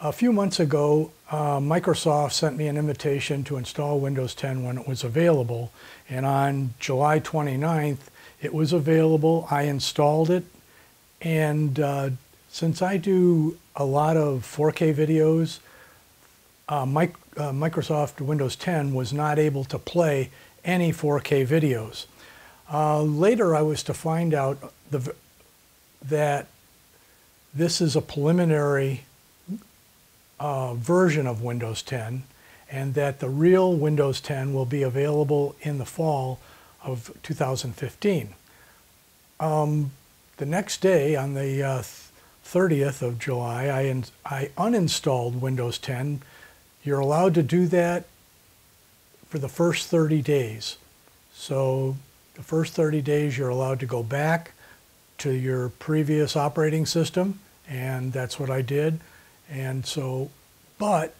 A few months ago, Microsoft sent me an invitation to install Windows 10 when it was available, and on July 29th, it was available. I installed it, and since I do a lot of 4K videos, Microsoft Windows 10 was not able to play any 4K videos. Later, I was to find out that this is a preliminary version of Windows 10, and that the real Windows 10 will be available in the fall of 2015. The next day, on the 30th of July, I uninstalled Windows 10. You're allowed to do that for the first 30 days. So the first 30 days you're allowed to go back to your previous operating system, and that's what I did. And so, but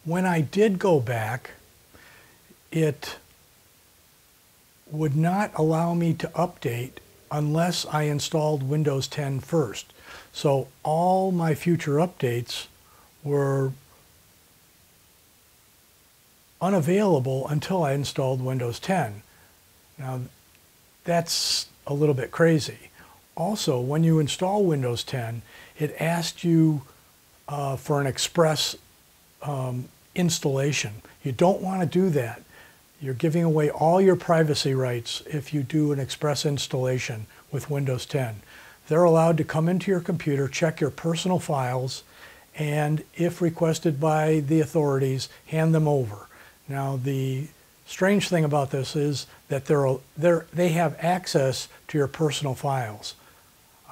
when I did go back, it would not allow me to update unless I installed Windows 10 first. So all my future updates were unavailable until I installed Windows 10. Now, that's a little bit crazy. Also, when you install Windows 10, it asks you for an express installation. You don't want to do that. You're giving away all your privacy rights if you do an express installation with Windows 10. They're allowed to come into your computer, check your personal files, and if requested by the authorities, hand them over. Now, the strange thing about this is that they have access to your personal files.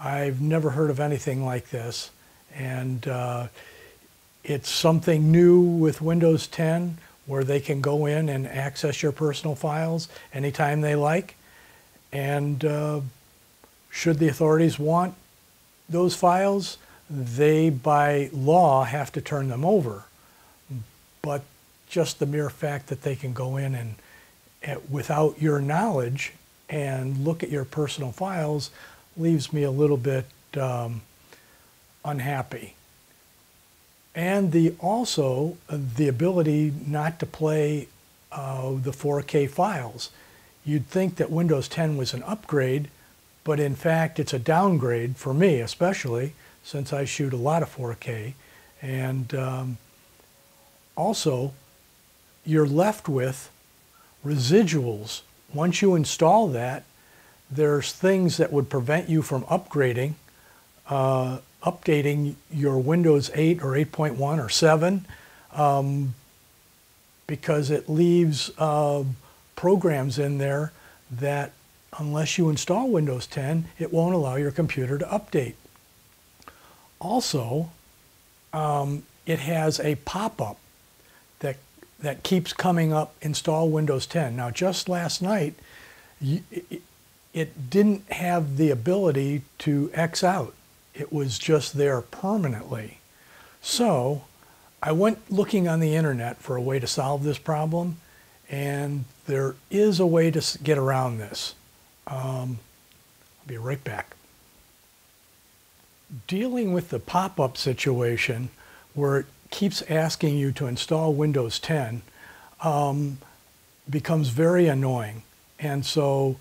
I've never heard of anything like this, and it's something new with Windows 10 where they can go in and access your personal files anytime they like, and should the authorities want those files, they by law have to turn them over. But just the mere fact that they can go in and without your knowledge and look at your personal files leaves me a little bit unhappy. And also the ability not to play the 4K files. You'd think that Windows 10 was an upgrade, but in fact it's a downgrade for me, especially since I shoot a lot of 4K. And also, you're left with residuals. Once you install that, there's things that would prevent you from upgrading, updating your Windows 8 or 8.1 or 7, because it leaves programs in there that unless you install Windows 10, it won't allow your computer to update. Also, it has a pop-up that keeps coming up, install Windows 10. Now, just last night, it didn't have the ability to X out. It was just there permanently. So I went looking on the internet for a way to solve this problem, and there is a way to get around this. I'll be right back. Dealing with the pop-up situation where it keeps asking you to install Windows 10 becomes very annoying. And so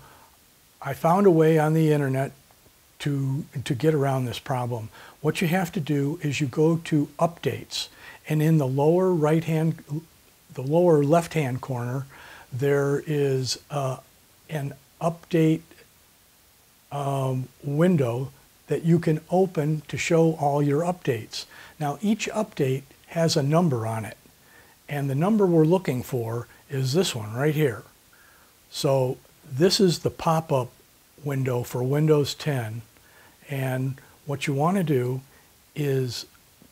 I found a way on the internet to get around this problem. What you have to do is you go to Updates, and in the lower left-hand corner, there is an update window that you can open to show all your updates. Now, each update has a number on it, and the number we're looking for is this one right here. So this is the pop-up window for Windows 10, and what you want to do is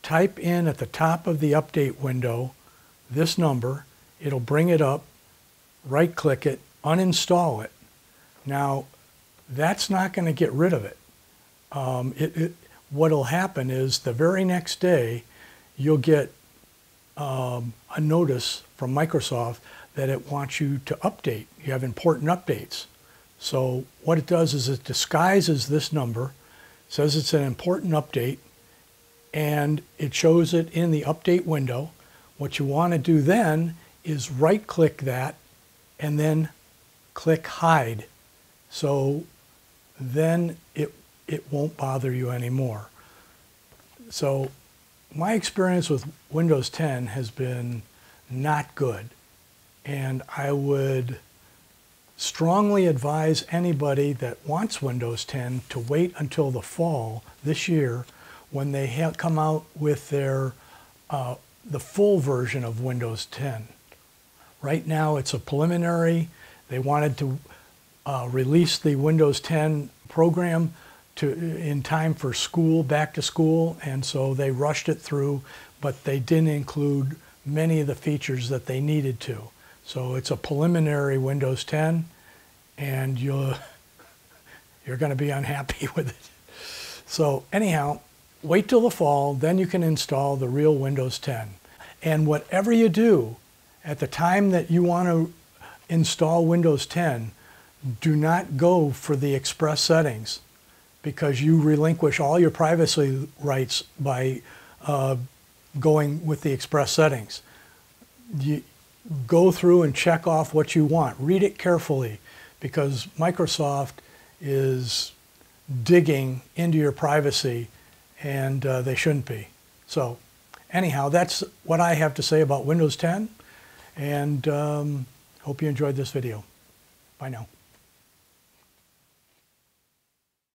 type in at the top of the update window this number. It'll bring it up, right-click it, uninstall it. Now, that's not going to get rid of it. What'll happen is the very next day, you'll get a notice from Microsoft that it wants you to update. You have important updates. So what it does is it disguises this number, says it's an important update, and it shows it in the update window. What you want to do then is right-click that and then click hide. So then it won't bother you anymore. So my experience with Windows 10 has been not good, and I would strongly advise anybody that wants Windows 10 to wait until the fall this year when they come out with their the full version of Windows 10. Right now it's a preliminary. They wanted to release the Windows 10 program in time for school, back to school, and so they rushed it through, but they didn't include many of the features that they needed to. So it's a preliminary Windows 10, and you're going to be unhappy with it. So anyhow, wait till the fall, then you can install the real Windows 10. And whatever you do at the time that you want to install Windows 10, do not go for the express settings, because you relinquish all your privacy rights by going with the express settings. You go through and check off what you want. Read it carefully, because Microsoft is digging into your privacy, and they shouldn't be. So anyhow, that's what I have to say about Windows 10, and hope you enjoyed this video. Bye now.